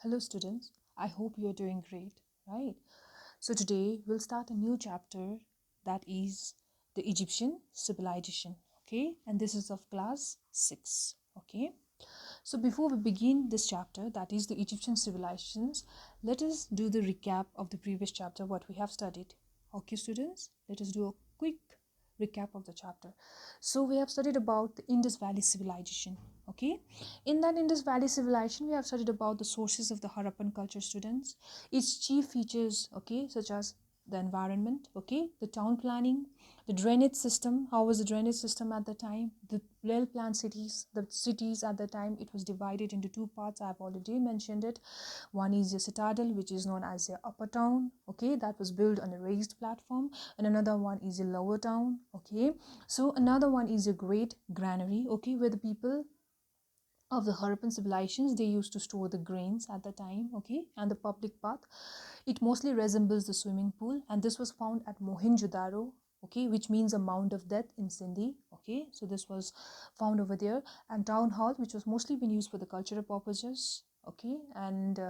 Hello students, I hope you are doing great, right? So today we'll start a new chapter that is the Egyptian civilization, okay? And this is of class 6, okay? So before we begin this chapter, that is the Egyptian civilizations, let us do the recap of the previous chapter, what we have studied. Okay students, let us do a quick recap of the chapter. So we have studied about the Indus Valley civilization, okay? In that Indus Valley civilization, we have studied about the sources of the Harappan culture, students, its chief features, okay, such as the environment, okay, the town planning, the drainage system. How was the drainage system at the time? The well planned cities, the cities at the time, it was divided into two parts. I have already mentioned it. One is a citadel, which is known as the upper town, okay, that was built on a raised platform, and another one is a lower town, okay. So another one is a great granary, okay, where the people of the Harappan civilizations, they used to store the grains at the time, okay. And the public bath, it mostly resembles the swimming pool, and this was found at Mohenjo-daro, okay, which means a mound of death in Sindhi, okay. So this was found over there. And town hall, which was mostly been used for the cultural purposes, okay. And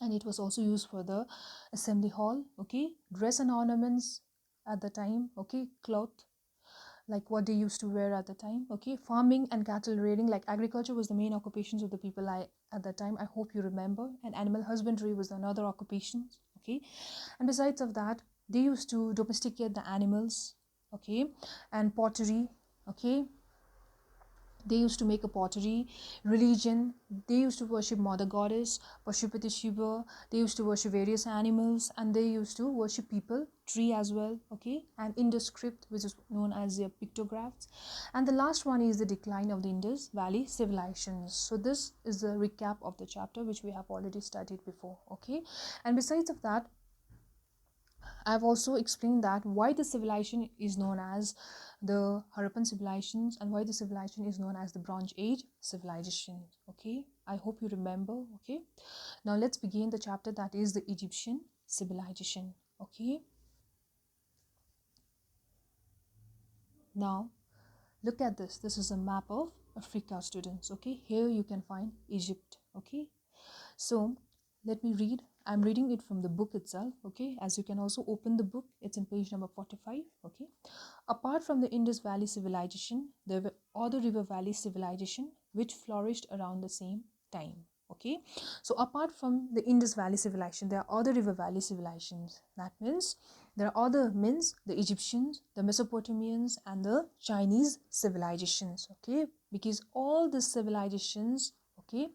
it was also used for the assembly hall, okay. Dress and ornaments at the time, okay, cloth, like what they used to wear at the time, okay. Farming and cattle rearing, like agriculture was the main occupations of the people at that time, I hope you remember. And animal husbandry was another occupation, okay. And besides of that, they used to domesticate the animals, okay. And pottery, okay, they used to make a pottery. Religion, they used to worship mother goddess Pashupati Shiva. They used to worship various animals, and they used to worship people, tree as well, okay. And Indus script, which is known as the pictographs. And the last one is the decline of the Indus Valley civilizations. So this is the recap of the chapter which we have already studied before, okay. And besides of that, I've also explained that why the civilization is known as the Harappan civilizations and why the civilization is known as the Bronze Age civilization. Okay, I hope you remember. Okay, now let's begin the chapter that is the Egyptian civilization. Okay, now look at this. This is a map of Africa, students. Okay, here you can find Egypt. Okay, so let me read. I'm reading it from the book itself, okay. As you can also open the book, it's in page number 45, okay. Apart from the Indus Valley civilization, there were other river valley civilization which flourished around the same time, okay. So apart from the Indus Valley civilization, there are other river valley civilizations. That means there are other means the Egyptians, the Mesopotamians, and the Chinese civilizations, okay. Because all these civilizations, okay,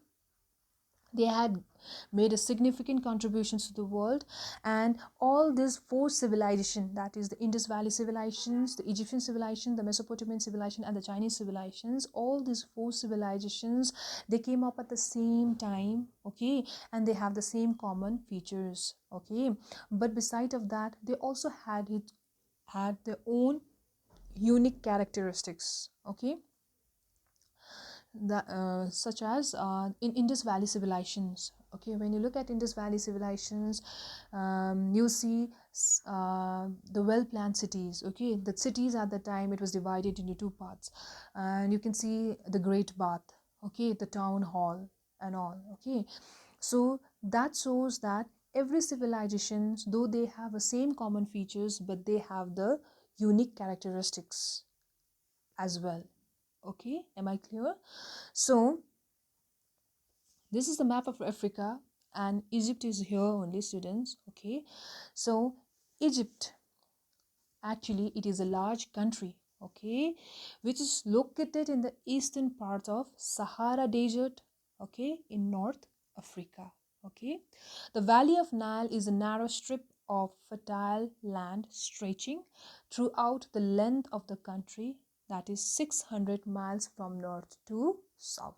they had made a significant contributions to the world. And all these four civilization, that is the Indus Valley civilizations, the Egyptian civilization, the Mesopotamian civilization, and the Chinese civilizations, all these four civilizations, they came up at the same time, okay. And they have the same common features, okay. But beside of that, they also had their own unique characteristics, okay. Such as in Indus Valley civilizations. Okay, when you look at Indus Valley civilizations, you see the well-planned cities. Okay, the cities at the time, it was divided into two parts, and you can see the Great Bath. Okay, the town hall and all. Okay, so that shows that every civilization, though they have the same common features, but they have the unique characteristics as well. Okay, am I clear? So this is the map of Africa, and Egypt is here only, students, okay. So Egypt, actually it is a large country, okay, which is located in the eastern part of Sahara Desert, okay, in North Africa, okay. The Valley of Nile is a narrow strip of fertile land stretching throughout the length of the country, that is 600 miles from north to south,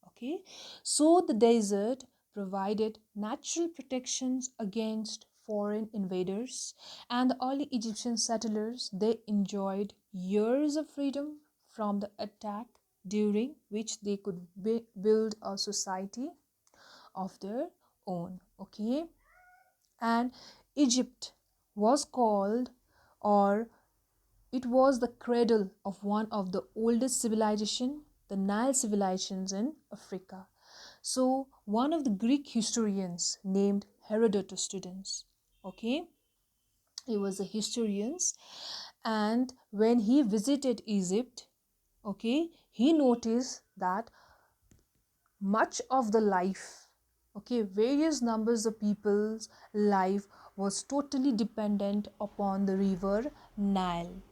okay. So the desert provided natural protections against foreign invaders, and the early Egyptian settlers, they enjoyed years of freedom from the attack, during which they could build a society of their own, okay. And Egypt was called, or it was the cradle of one of the oldest civilization, the Nile civilizations in Africa. So one of the Greek historians named Herodotus students. Okay, he was a historian, and when he visited Egypt, okay, he noticed that much of the life, okay, various numbers of people's life was totally dependent upon the river Nile.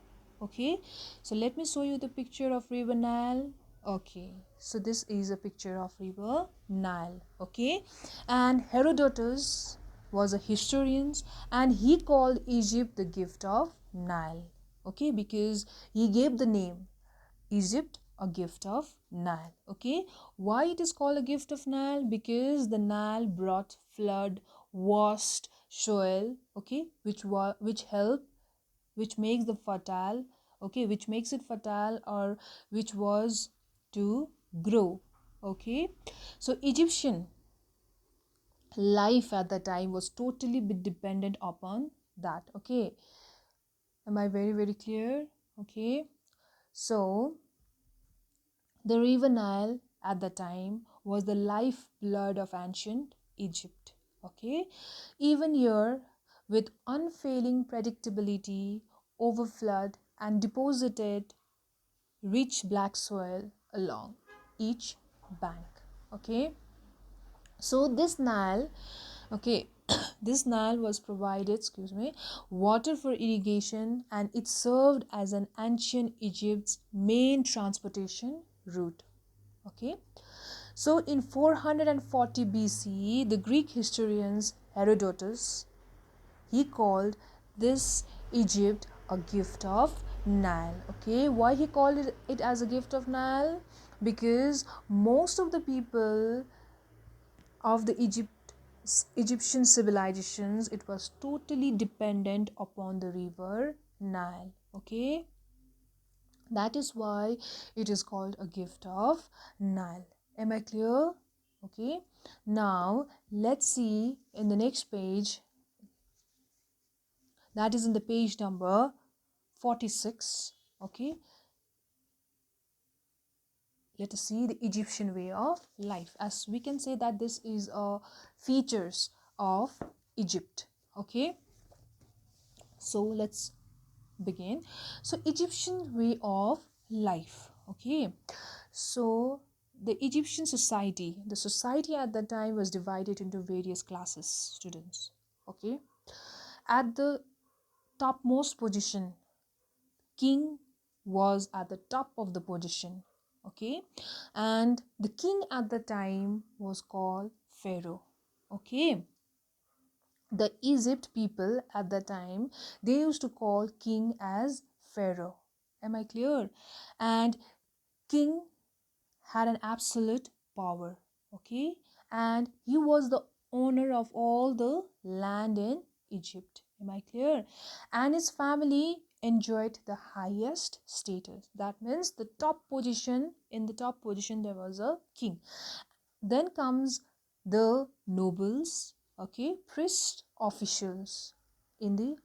Okay, so let me show you the picture of river Nile. Okay, so this is a picture of river Nile. Okay, and Herodotus was a historian, and he called Egypt the gift of Nile. Okay, because he gave the name Egypt a gift of Nile. Okay, why it is called a gift of Nile? Because the Nile brought flood, washed soil, okay, which help, which makes the fertile, okay, which makes it fertile, or which was to grow. Okay, so Egyptian life at the time was totally dependent upon that. Okay, am I very clear? Okay, so the river Nile at the time was the lifeblood of ancient Egypt. Okay, even here, with unfailing predictability, overflood and deposited rich black soil along each bank. Okay, so this Nile, okay, this Nile was provided, water for irrigation, and it served as an ancient Egypt's main transportation route. Okay, so in 440 BCE, the Greek historians Herodotus, he called this Egypt a gift of Nile. Okay, why he called it as a gift of Nile? Because most of the people of the Egyptian civilizations, it was totally dependent upon the river Nile. Okay, that is why it is called a gift of Nile. Am I clear? Okay, now let's see in the next page, that is in the page number 46. Okay, let us see the Egyptian way of life, as we can say that this is a features of Egypt. Okay, so let's begin. So Egyptian way of life. Okay, so the Egyptian society, the society at that time was divided into various classes, students. Okay, at the topmost position, king was at the top of the position. Okay, and the king at the time was called Pharaoh. Okay, the Egypt people at the time, they used to call king as Pharaoh. Am I clear? And king had an absolute power. Okay, and he was the owner of all the land in Egypt. Am I clear? And his family enjoyed the highest status. That means the top position, in the top position there was a king. Then comes the nobles, okay, priest, officials in the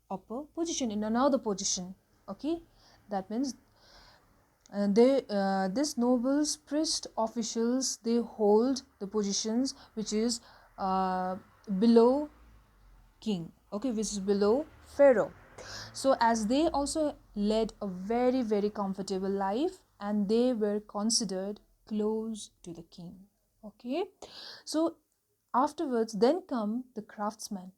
upper position, in another position. Okay, that means this nobles, priest, officials, they hold the positions which is below king, okay, which is below Pharaoh. So as they also led a very comfortable life, and they were considered close to the king. Okay, so afterwards then come the craftsmen.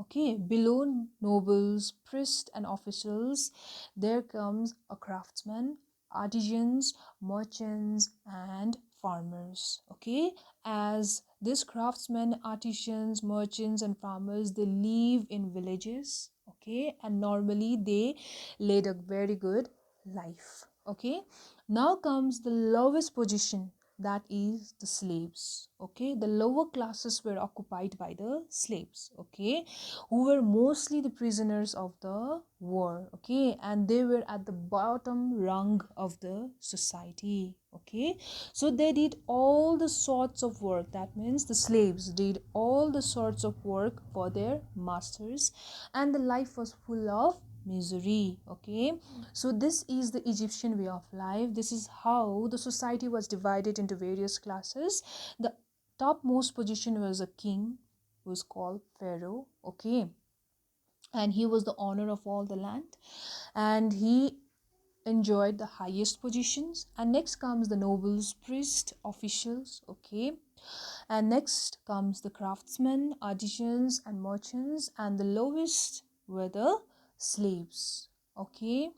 Okay, below nobles, priests and officials, there comes a craftsman, artisans, merchants and farmers. Okay, as this craftsmen, artisans, merchants and farmers, they live in villages. Okay, and normally they led a very good life. Okay, now comes the lowest position, that is the slaves. Okay, the lower classes were occupied by the slaves, okay, who were mostly the prisoners of the war. Okay, and they were at the bottom rung of the society. Okay, so they did all the sorts of work. That means the slaves did all the sorts of work for their masters, and the life was full of misery. Okay, so this is the Egyptian way of life. This is how the society was divided into various classes. The topmost position was a king who was called Pharaoh, okay, and he was the owner of all the land, and he enjoyed the highest positions. And next comes the nobles, priests, officials, okay, and next comes the craftsmen, artisans, and merchants, and the lowest were the slaves, okay.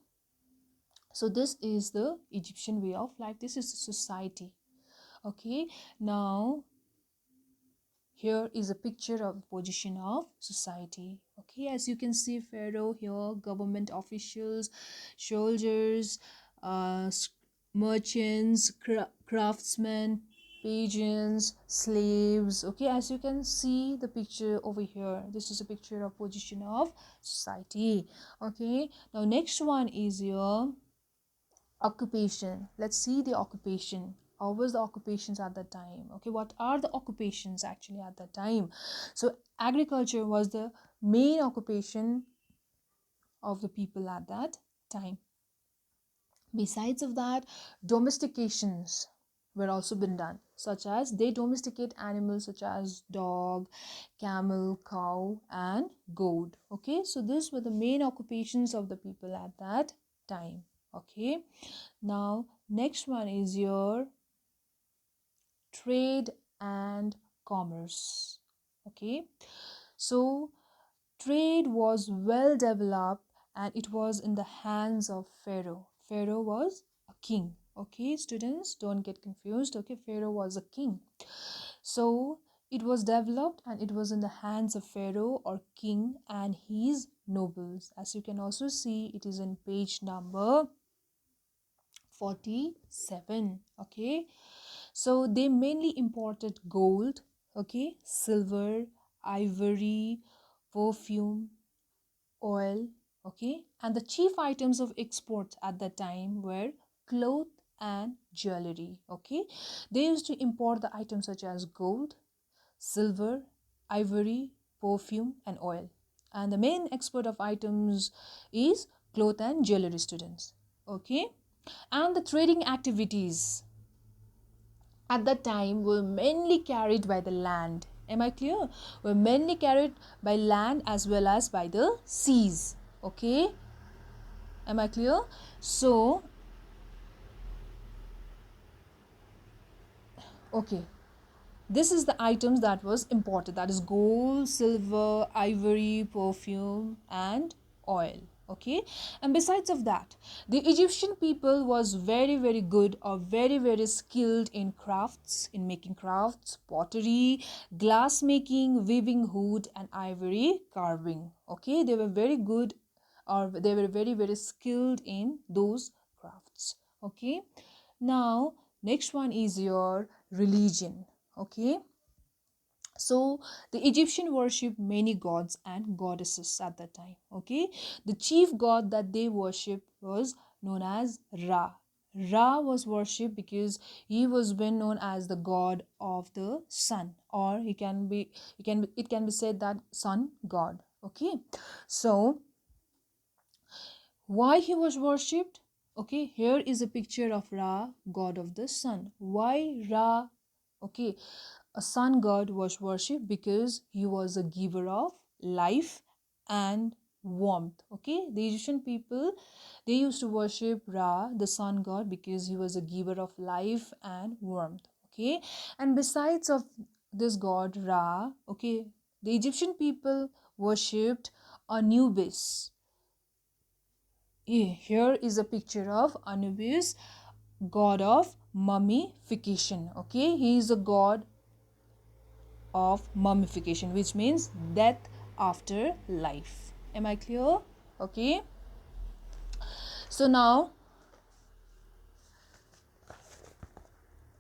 So this is the Egyptian way of life. This is the society, okay. Now here is a picture of the position of society, okay. As you can see, Pharaoh here, government officials, soldiers, merchants, craftsmen, pageants, slaves, okay. As you can see the picture over here, this is a picture of position of society, okay. Now next one is your occupation. Let's see the occupation. How was the occupations at that time? Okay, what are the occupations actually at that time? So agriculture was the main occupation of the people at that time. Besides of that, domestications were also been done, such as they domesticate animals such as dog, camel, cow, and goat, okay. So these were the main occupations of the people at that time, okay. Now next one is your trade and commerce, okay. So trade was well developed, and it was in the hands of Pharaoh. Pharaoh was a king, okay. Students, don't get confused, okay. Pharaoh was a king. So it was developed and it was in the hands of Pharaoh or king and his nobles. As you can also see, it is in page number 47, okay. So they mainly imported gold, okay, silver, ivory, perfume, oil, okay. And the chief items of export at that time were cloth and jewelry, okay. They used to import the items such as gold, silver, ivory, perfume, and oil. And the main export of items is cloth and jewelry, students, okay. And the trading activities at that time were mainly carried by the land. Am I clear? Were mainly carried by land as well as by the seas, okay. Am I clear? So okay, this is the items that was imported, that is gold, silver, ivory, perfume, and oil, okay. And besides of that, the Egyptian people was very good or very skilled in crafts, in making crafts, pottery, glass making, weaving wood, and ivory carving, okay. They were very good, or they were very skilled in those crafts, okay. Now next one is your religion, okay. So the Egyptian worship many gods and goddesses at that time, okay. The chief god that they worship was known as Ra. Ra was worshipped because he was been known as the god of the sun, or it can be said that sun god, okay. So why he was worshipped? Okay, here is a picture of Ra, god of the sun. Why Ra? Okay, a sun god was worshipped because he was a giver of life and warmth, okay. The Egyptian people, they used to worship Ra, the sun god, because he was a giver of life and warmth, okay. And besides of this god Ra, okay, the Egyptian people worshipped Anubis. Here is a picture of Anubis, god of mummification, okay. He is a god of mummification, which means death after life. Am I clear? Okay. So now,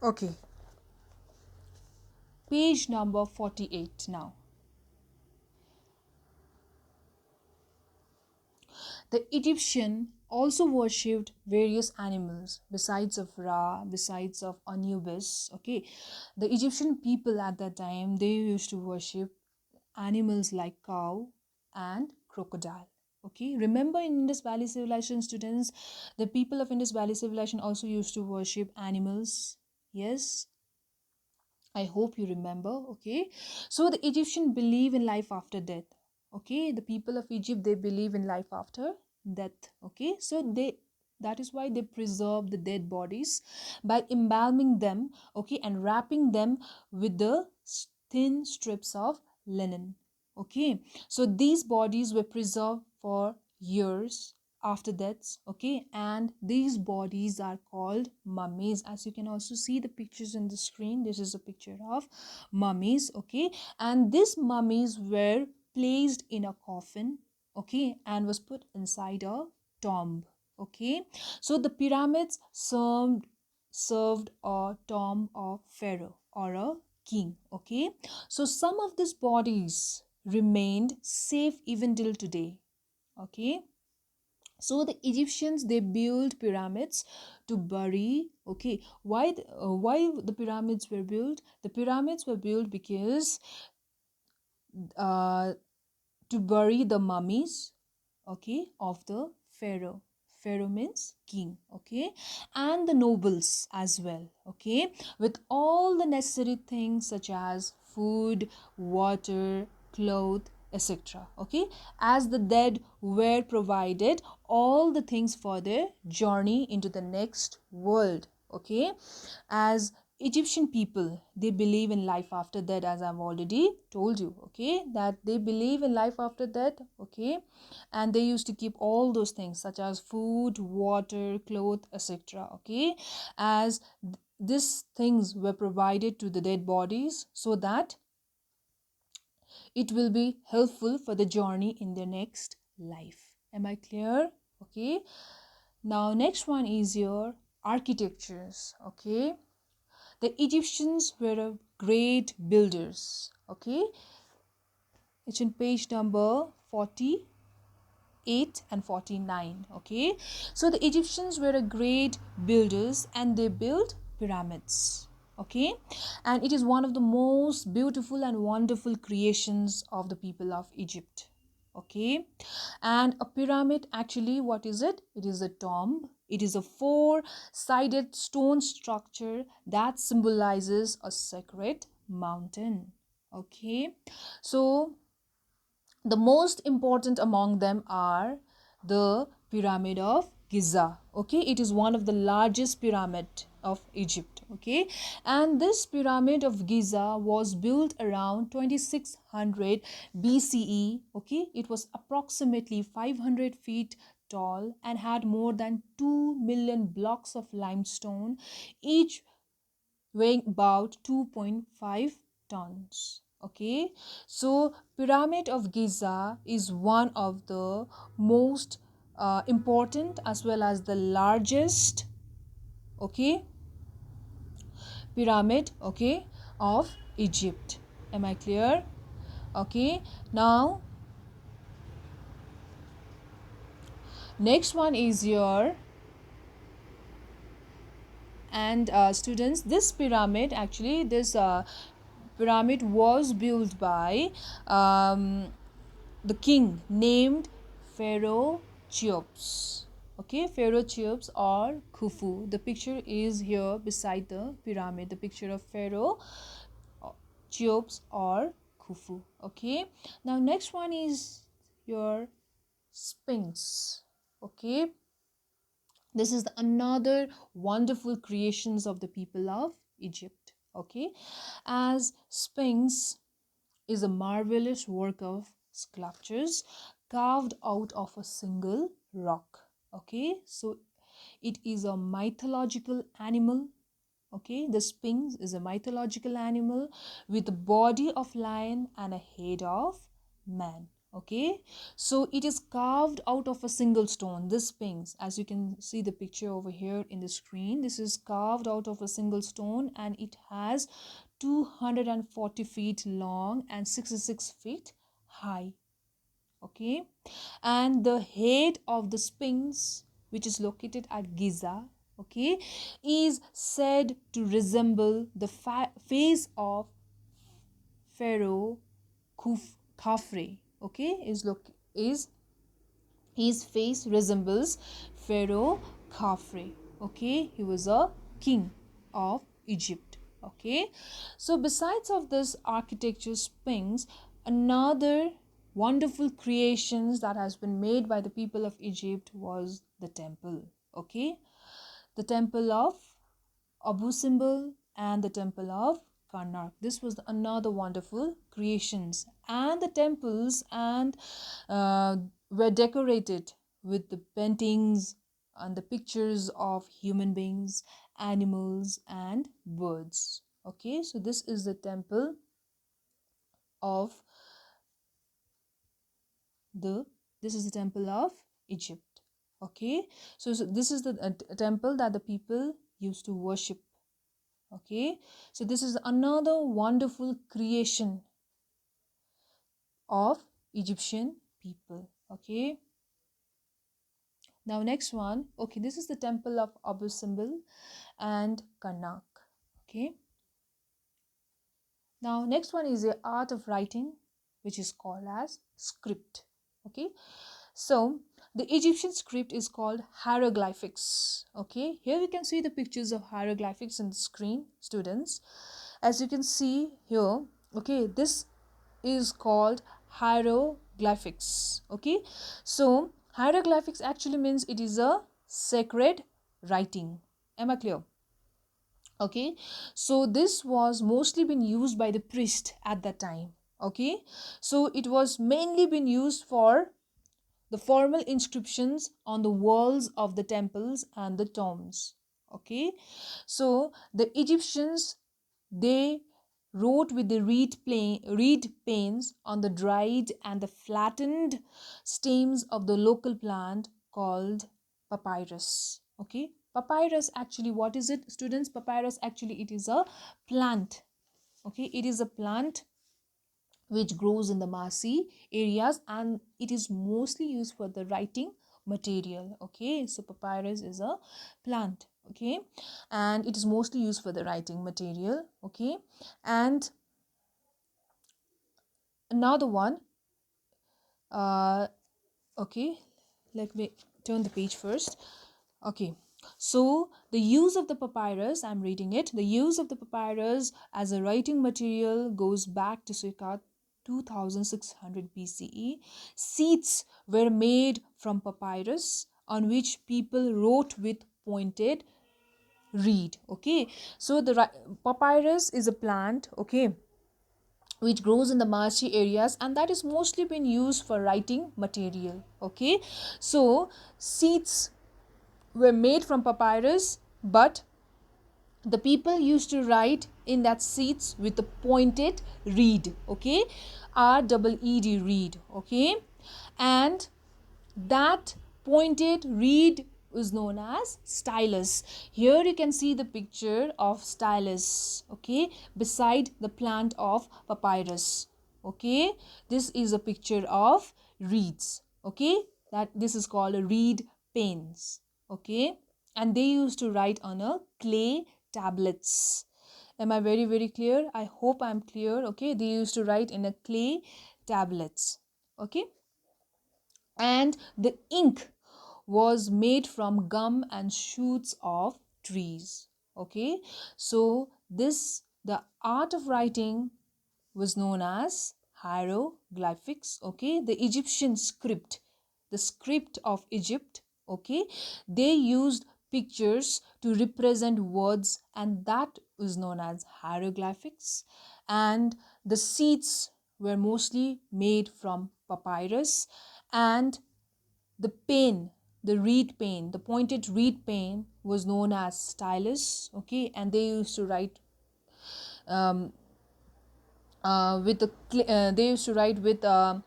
okay, page number 48 now. The Egyptian also worshipped various animals besides of Ra, besides of Anubis, okay. The Egyptian people at that time, they used to worship animals like cow and crocodile, okay. Remember, in Indus Valley Civilization, students, the people of Indus Valley Civilization also used to worship animals, yes. I hope you remember. Okay, so the Egyptian believe in life after death. Okay, the people of Egypt, they believe in life after death. Okay, so that is why they preserve the dead bodies by embalming them, okay, and wrapping them with the thin strips of linen. Okay, so these bodies were preserved for years after deaths. Okay, and these bodies are called mummies. As you can also see the pictures in the screen, this is a picture of mummies. Okay, and these mummies were placed in a coffin, okay, and was put inside a tomb. Okay, so the pyramids served a tomb of pharaoh or a king. Okay, so some of these bodies remained safe even till today. Okay, so the Egyptians, they built pyramids to bury. Okay, why the pyramids were built? The pyramids were built because uh, to bury the mummies, okay, of the pharaoh. Pharaoh means king. Okay, and the nobles as well. Okay, with all the necessary things such as food, water, cloth, etc. Okay, as the dead were provided all the things for their journey into the next world. Okay, as Egyptian people, they believe in life after death, as I've already told you. Okay, that they believe in life after death. Okay, and they used to keep all those things such as food, water, cloth, etc. Okay, as these things were provided to the dead bodies so that it will be helpful for the journey in their next life. Am I clear? Okay, now next one is your architectures. Okay, the Egyptians were a great builders. Okay, it's in page number 48 and 49. Okay, so the Egyptians were a great builders and they built pyramids. Okay, and it is one of the most beautiful and wonderful creations of the people of Egypt. Okay, and a pyramid, actually, what is it? It is a tomb. It is a four-sided stone structure that symbolizes a sacred mountain. Okay, so the most important among them are the pyramid of Giza. Okay, it is one of the largest pyramid of Egypt. Okay, and this pyramid of Giza was built around 2600 BCE. Okay, it was approximately 500 feet tall and had more than 2 million blocks of limestone, each weighing about 2.5 tons. Okay, so pyramid of Giza is one of the most important as well as the largest, okay, pyramid, okay, of Egypt. Am I clear? Okay, now next one is your, and students, this pyramid, actually this pyramid was built by the king named Pharaoh Cheops. Okay, Pharaoh Cheops or Khufu. The picture is here beside the pyramid, the picture of Pharaoh Cheops or Khufu. Okay, now next one is your Sphinx. Okay, this is another wonderful creations of the people of Egypt. Okay, as Sphinx is a marvelous work of sculptures carved out of a single rock. Okay, so it is a mythological animal. Okay, the Sphinx is a mythological animal with a body of lion and a head of man. Okay, so it is carved out of a single stone. This Sphinx, as you can see the picture over here in the screen, this is carved out of a single stone and it has 240 feet long and 66 feet high. Okay, and the head of the Sphinx, which is located at Giza, okay, is said to resemble the face of Pharaoh Khafre. Okay, is his face resembles Pharaoh Khafre. Okay, he was a king of Egypt. Okay, so besides of this architecture sphinx, another wonderful creations that has been made by the people of Egypt was the temple. Okay, the temple of Abu Simbel and the temple of Karnak. This was another wonderful creations, and the temples and were decorated with the paintings and the pictures of human beings, animals, and birds. Okay, so this is the temple of the this is the temple of Egypt. Okay, so this is the temple that the people used to worship. Okay, so this is another wonderful creation of Egyptian people. Okay, now next one. Okay, this is the temple of Abu Simbel and Karnak. Okay, now next one is the art of writing, which is called as script. Okay, so the Egyptian script is called hieroglyphics. Okay, here we can see the pictures of hieroglyphics on the screen, students. As you can see here, okay, this is called hieroglyphics. Okay, so hieroglyphics actually means it is a sacred writing. Am I clear? Okay, so this was mostly been used by the priest at that time. Okay, so it was mainly been used for the formal inscriptions on the walls of the temples and the tombs. Okay, so the Egyptians, they wrote with the reed panes on the dried and the flattened stems of the local plant called papyrus. Okay, papyrus, actually what is it, students? Papyrus, actually it is a plant. Okay, it is a plant which grows in the marshy areas, and it is mostly used for the writing material. Okay, so papyrus is a plant. Okay, and it is mostly used for the writing material. Okay, and another one, uh okay, let me turn the page first. Okay, so the use of the papyrus, I'm reading it. The use of the papyrus as a writing material goes back to circa 2600 BCE. Seats were made from papyrus on which people wrote with pointed reed. Okay, so the papyrus is a plant, okay, which grows in the marshy areas, and that is mostly been used for writing material. Okay, so seats were made from papyrus, but the people used to write in that seats with a pointed reed. Okay, R-double-E-D, reed. Okay, and that pointed reed is known as stylus. Here you can see the picture of stylus, okay, beside the plant of papyrus. Okay, this is a picture of reeds. Okay, that this is called a reed panes. Okay, and they used to write on a clay tablets. Am I very clear? I hope I'm clear. Okay, they used to write in a clay tablets. Okay, and the ink was made from gum and shoots of trees. Okay, so this, the art of writing, was known as hieroglyphics. Okay, the Egyptian script, the script of Egypt. Okay, they used pictures to represent words, and that was known as hieroglyphics. And the seats were mostly made from papyrus, and the pen, the reed pen, the pointed reed pen, was known as stylus. Okay, and they used to write with the they used to write with the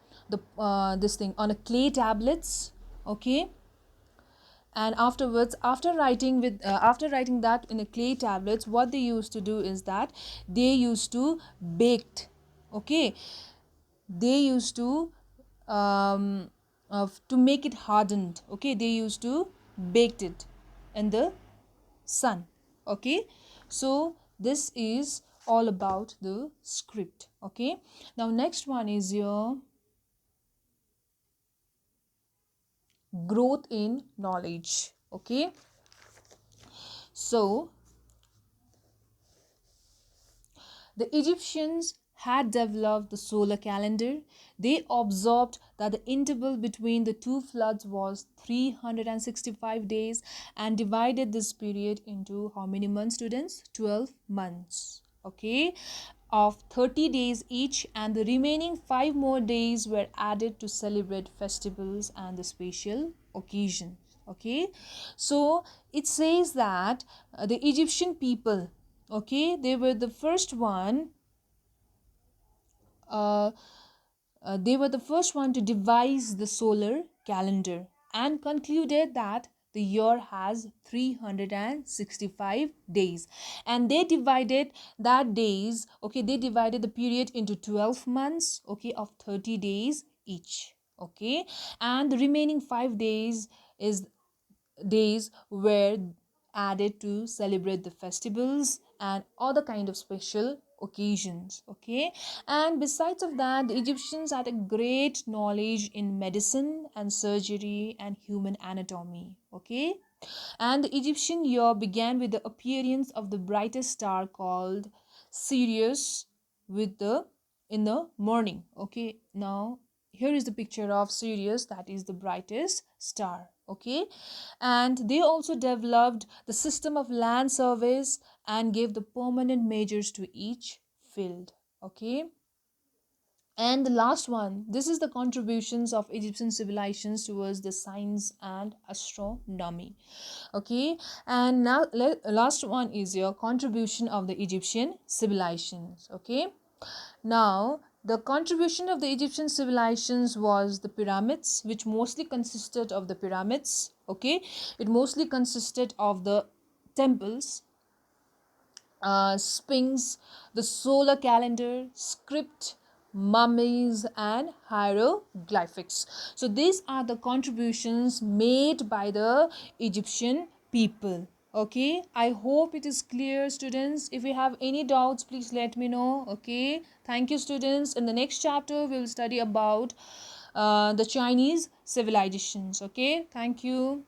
this thing on a clay tablets. Okay, and afterwards, after writing that in a clay tablets, what they used to do is that they used to baked. Okay, they used to make it hardened. Okay, they used to baked it in the sun. Okay, so this is all about the script. Okay, now next one is your growth in knowledge. Okay, so The Egyptians had developed the solar calendar. They observed that the interval between the two floods was 365 days and divided this period into how many months, students? 12 months. Okay, of 30 days each, and the remaining 5 more days were added to celebrate festivals and the special occasions. Okay, so it says that the Egyptian people, okay, they were the first one uh, they were the first one to devise the solar calendar and concluded that the year has 365 days, and they divided that days, okay, they divided the period into 12 months, okay, of 30 days each. Okay, and the remaining 5 days is days were added to celebrate the festivals and other kind of special occasions. Okay, and besides of that, the Egyptians had a great knowledge in medicine and surgery and human anatomy. Okay, and the Egyptian year began with the appearance of the brightest star called Sirius with the in the morning. Okay, now here is the picture of Sirius, that is the brightest star. Okay, and they also developed the system of land surveys and gave the permanent measures to each field. Okay, and the last one, this is the contributions of Egyptian civilizations towards the science and astronomy. Okay, and now last one is your contribution of the Egyptian civilizations. Okay, now the contribution of the Egyptian civilizations was the pyramids, which mostly consisted of the pyramids. Okay, it mostly consisted of the temples, sphinx, the solar calendar, script, mummies, and hieroglyphics. So these are the contributions made by the Egyptian people. Okay, I hope it is clear, students. If you have any doubts, please let me know. Okay, thank you, students. In the next chapter, we will study about the Chinese civilizations. Okay, thank you.